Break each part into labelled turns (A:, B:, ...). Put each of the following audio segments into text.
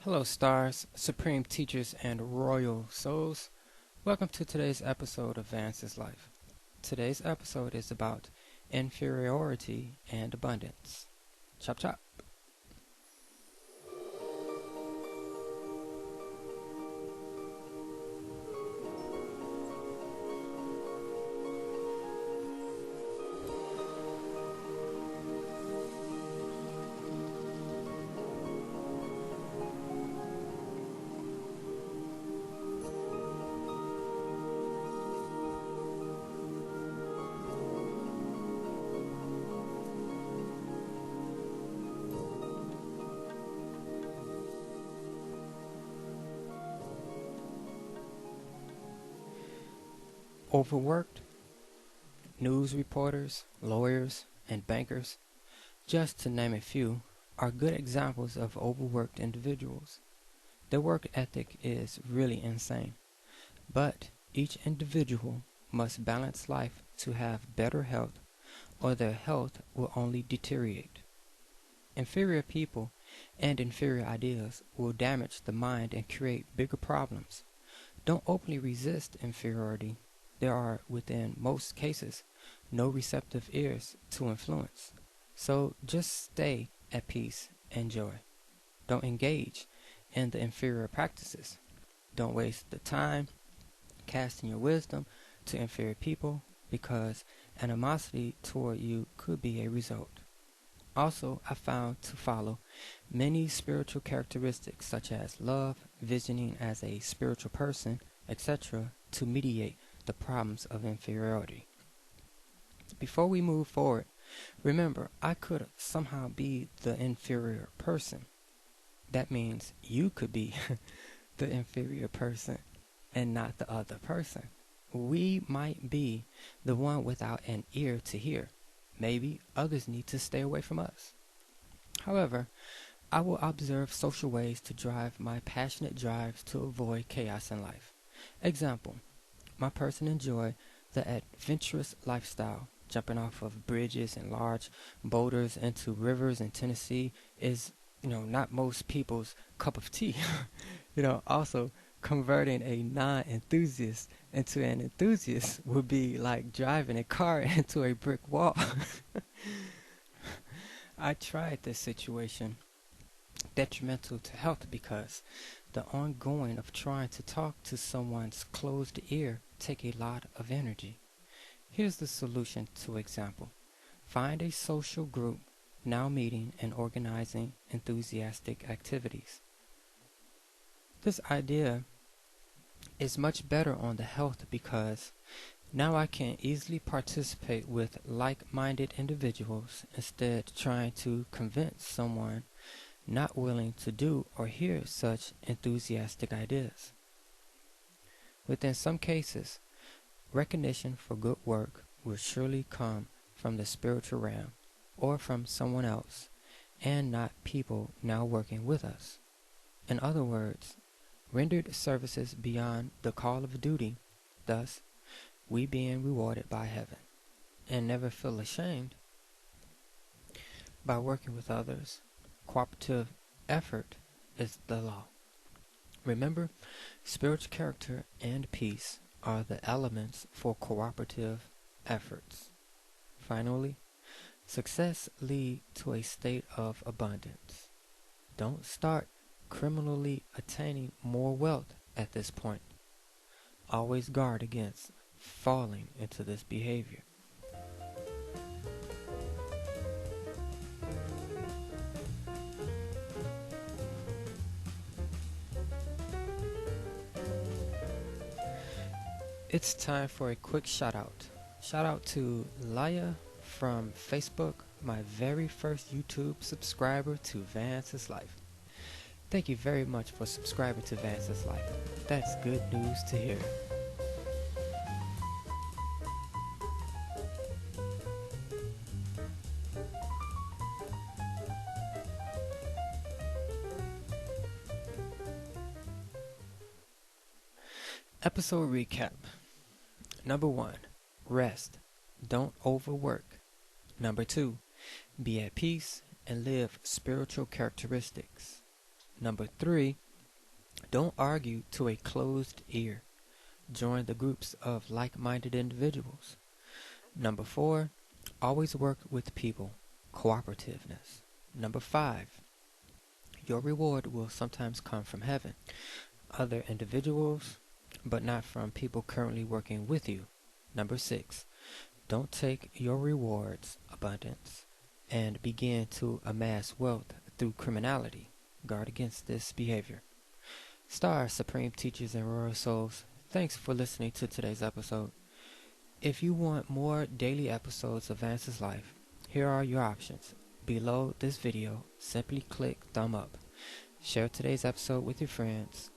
A: Hello, stars, supreme teachers, and royal souls. Welcome to today's episode of Vance's Life. Today's episode is about inferiority and abundance. Chop chop. Overworked, news reporters, lawyers, and bankers, just to name a few, are good examples of overworked individuals. Their work ethic is really insane, but each individual must balance life to have better health, or their health will only deteriorate. Inferior people and inferior ideas will damage the mind and create bigger problems. Don't openly resist inferiority. There are, within most cases, no receptive ears to influence. So just stay at peace and joy. Don't engage in the inferior practices. Don't waste the time casting your wisdom to inferior people, because animosity toward you could be a result. Also, I found to follow many spiritual characteristics such as love, visioning as a spiritual person, etc., to mediate the problems of inferiority. Before we move forward, remember, I could somehow be the inferior person. That means you could be the inferior person and not the other person. We might be the one without an ear to hear. Maybe others need to stay away from us. However, I will observe social ways to drive my passionate drives to avoid chaos in life. Example, my person enjoy the adventurous lifestyle. Jumping off of bridges and large boulders into rivers in Tennessee is, not most people's cup of tea. Also converting a non-enthusiast into an enthusiast would be like driving a car into a brick wall. I tried this situation detrimental to health because the ongoing of trying to talk to someone's closed ear take a lot of energy. Here's the solution to example. Find a social group now meeting and organizing enthusiastic activities. This idea is much better on the health because now I can easily participate with like-minded individuals instead trying to convince someone not willing to do or hear such enthusiastic ideas. Within some cases, recognition for good work will surely come from the spiritual realm or from someone else and not people now working with us. In other words, rendered services beyond the call of duty, thus we being rewarded by heaven, and never feel ashamed by working with others. Cooperative effort is the law. Remember, spiritual character and peace are the elements for cooperative efforts. Finally, success leads to a state of abundance. Don't start criminally attaining more wealth at this point. Always guard against falling into this behavior. It's time for a quick shout out. Shout out to Laya from Facebook, my very first YouTube subscriber to Vance's Life. Thank you very much for subscribing to Vance's Life. That's good news to hear. Episode recap. Number 1, rest. Don't overwork. Number 2, be at peace and live spiritual characteristics. Number 3, don't argue to a closed ear. Join the groups of like-minded individuals. Number 4, always work with people. Cooperativeness. Number 5, your reward will sometimes come from heaven, other individuals, but not from people currently working with you. Number 6, don't take your rewards, abundance, and begin to amass wealth through criminality. Guard against this behavior. Stars, Supreme Teachers, and Royal Souls, thanks for listening to today's episode. If you want more daily episodes of Vance's Life, here are your options. Below this video, simply click thumb up. Share today's episode with your friends.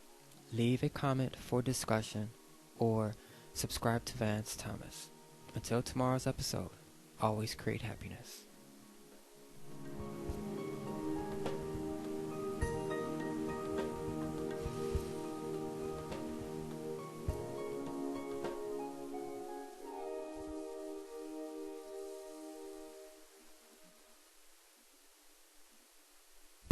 A: Leave a comment for discussion, or subscribe to Vance Thomas. Until tomorrow's episode, always create happiness.